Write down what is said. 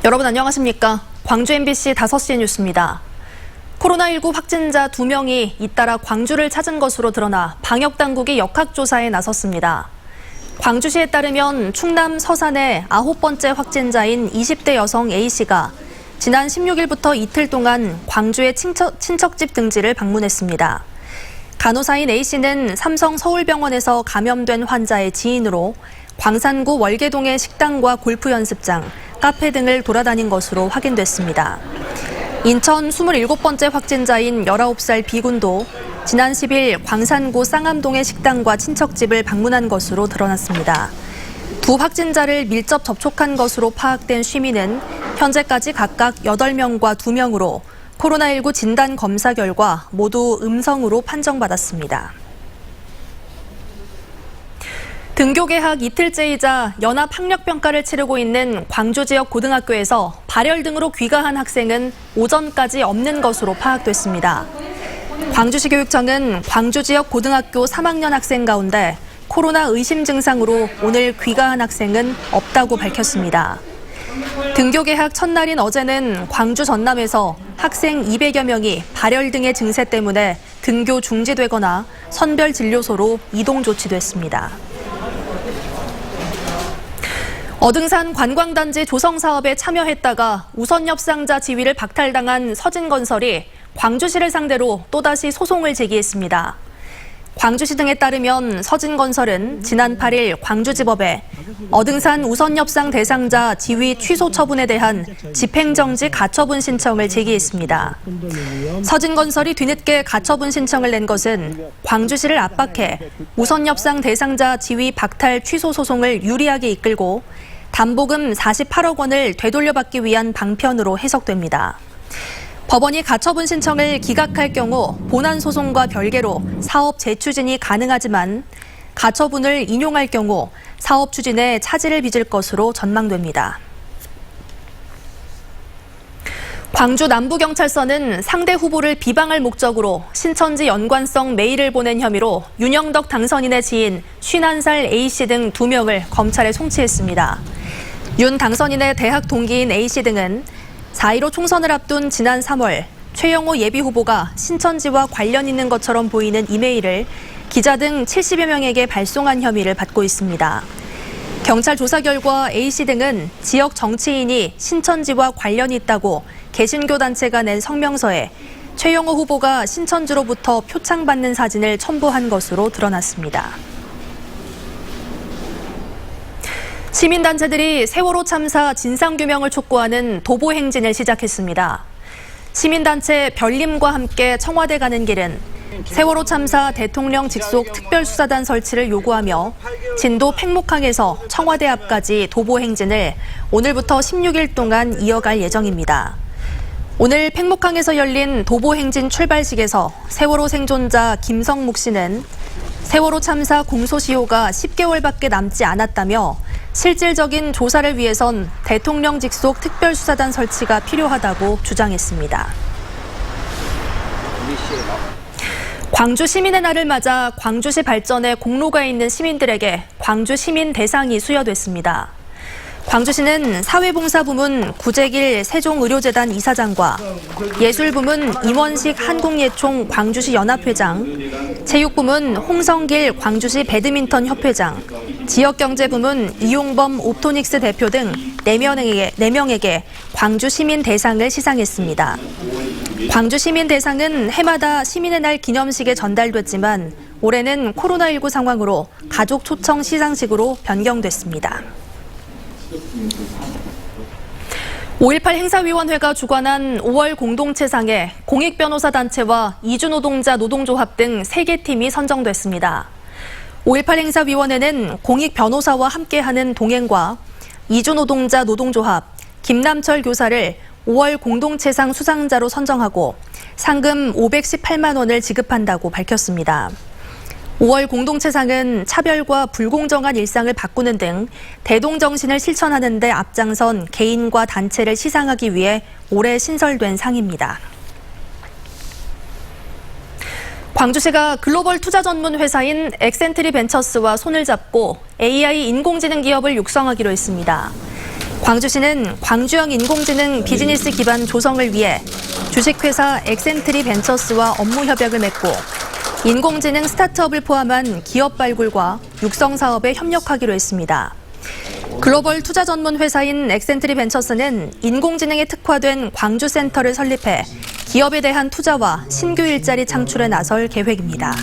여러분 안녕하십니까? 광주 MBC 5시 뉴스입니다. 코로나19 확진자 2명이 잇따라 광주를 찾은 것으로 드러나 방역당국이 역학조사에 나섰습니다. 광주시에 따르면 충남 서산의 9번째 확진자인 20대 여성 A씨가 지난 16일부터 이틀 동안 광주의 친척집 등지를 방문했습니다. 간호사인 A씨는 삼성 서울병원에서 감염된 환자의 지인으로 광산구 월계동의 식당과 골프 연습장, 카페 등을 돌아다닌 것으로 확인됐습니다. 인천 27번째 확진자인 19살 B군도 지난 10일 광산구 쌍암동의 식당과 친척집을 방문한 것으로 드러났습니다. 두 확진자를 밀접 접촉한 것으로 파악된 시민은 현재까지 각각 8명과 2명으로 코로나19 진단 검사 결과 모두 음성으로 판정받았습니다. 등교 개학 이틀째이자 연합학력평가를 치르고 있는 광주 지역 고등학교에서 발열 등으로 귀가한 학생은 오전까지 없는 것으로 파악됐습니다. 광주시 교육청은 광주 지역 고등학교 3학년 학생 가운데 코로나 의심 증상으로 오늘 귀가한 학생은 없다고 밝혔습니다. 등교 개학 첫날인 어제는 광주 전남에서 학생 200여 명이 발열 등의 증세 때문에 등교 중지되거나 선별진료소로 이동 조치됐습니다. 어등산 관광단지 조성 사업에 참여했다가 우선협상자 지위를 박탈당한 서진건설이 광주시를 상대로 또다시 소송을 제기했습니다. 광주시 등에 따르면 서진건설은 지난 8일 광주지법에 어등산 우선협상 대상자 지위 취소 처분에 대한 집행정지 가처분 신청을 제기했습니다. 서진건설이 뒤늦게 가처분 신청을 낸 것은 광주시를 압박해 우선협상 대상자 지위 박탈 취소 소송을 유리하게 이끌고 담보금 48억 원을 되돌려받기 위한 방편으로 해석됩니다. 법원이 가처분 신청을 기각할 경우 본안 소송과 별개로 사업 재추진이 가능하지만 가처분을 인용할 경우 사업 추진에 차질을 빚을 것으로 전망됩니다. 광주 남부경찰서는 상대 후보를 비방할 목적으로 신천지 연관성 메일을 보낸 혐의로 윤영덕 당선인의 지인 51살 A씨 등 2명을 검찰에 송치했습니다. 윤 당선인의 대학 동기인 A씨 등은 4.15 총선을 앞둔 지난 3월 최영호 예비후보가 신천지와 관련 있는 것처럼 보이는 이메일을 기자 등 70여 명에게 발송한 혐의를 받고 있습니다. 경찰 조사 결과 A씨 등은 지역 정치인이 신천지와 관련이 있다고 개신교 단체가 낸 성명서에 최영호 후보가 신천지로부터 표창받는 사진을 첨부한 것으로 드러났습니다. 시민단체들이 세월호 참사 진상규명을 촉구하는 도보행진을 시작했습니다. 시민단체 별님과 함께 청와대 가는 길은 세월호 참사 대통령 직속 특별수사단 설치를 요구하며 진도 팽목항에서 청와대 앞까지 도보행진을 오늘부터 16일 동안 이어갈 예정입니다. 오늘 팽목항에서 열린 도보행진 출발식에서 세월호 생존자 김성묵 씨는 세월호 참사 공소시효가 10개월밖에 남지 않았다며 실질적인 조사를 위해선 대통령 직속 특별수사단 설치가 필요하다고 주장했습니다. 광주 시민의 날을 맞아 광주시 발전에 공로가 있는 시민들에게 광주 시민 대상이 수여됐습니다. 광주시는 사회봉사부문 구재길 세종의료재단 이사장과 예술부문 임원식 한국예총 광주시 연합회장, 체육부문 홍성길 광주시 배드민턴 협회장, 지역경제부문 이용범 옵토닉스 대표 등 4명에게 광주 시민 대상을 시상했습니다. 광주 시민 대상은 해마다 시민의 날 기념식에 전달됐지만 올해는 코로나19 상황으로 가족 초청 시상식으로 변경됐습니다. 5.18 행사위원회가 주관한 5월 공동체상에 공익변호사단체와 이주노동자 노동조합 등 3개 팀이 선정됐습니다. 5.18 행사위원회는 공익변호사와 함께하는 동행과 이주노동자 노동조합, 김남철 교사를 5월 공동체상 수상자로 선정하고 상금 518만 원을 지급한다고 밝혔습니다. 5월 공동체상은 차별과 불공정한 일상을 바꾸는 등 대동정신을 실천하는 데 앞장선 개인과 단체를 시상하기 위해 올해 신설된 상입니다. 광주시가 글로벌 투자 전문 회사인 엑센트리 벤처스와 손을 잡고 AI 인공지능 기업을 육성하기로 했습니다. 광주시는 광주형 인공지능 비즈니스 기반 조성을 위해 주식회사 엑센트리 벤처스와 업무 협약을 맺고 인공지능 스타트업을 포함한 기업 발굴과 육성 사업에 협력하기로 했습니다. 글로벌 투자 전문 회사인 엑센트리 벤처스는 인공지능에 특화된 광주 센터를 설립해 기업에 대한 투자와 신규 일자리 창출에 나설 계획입니다.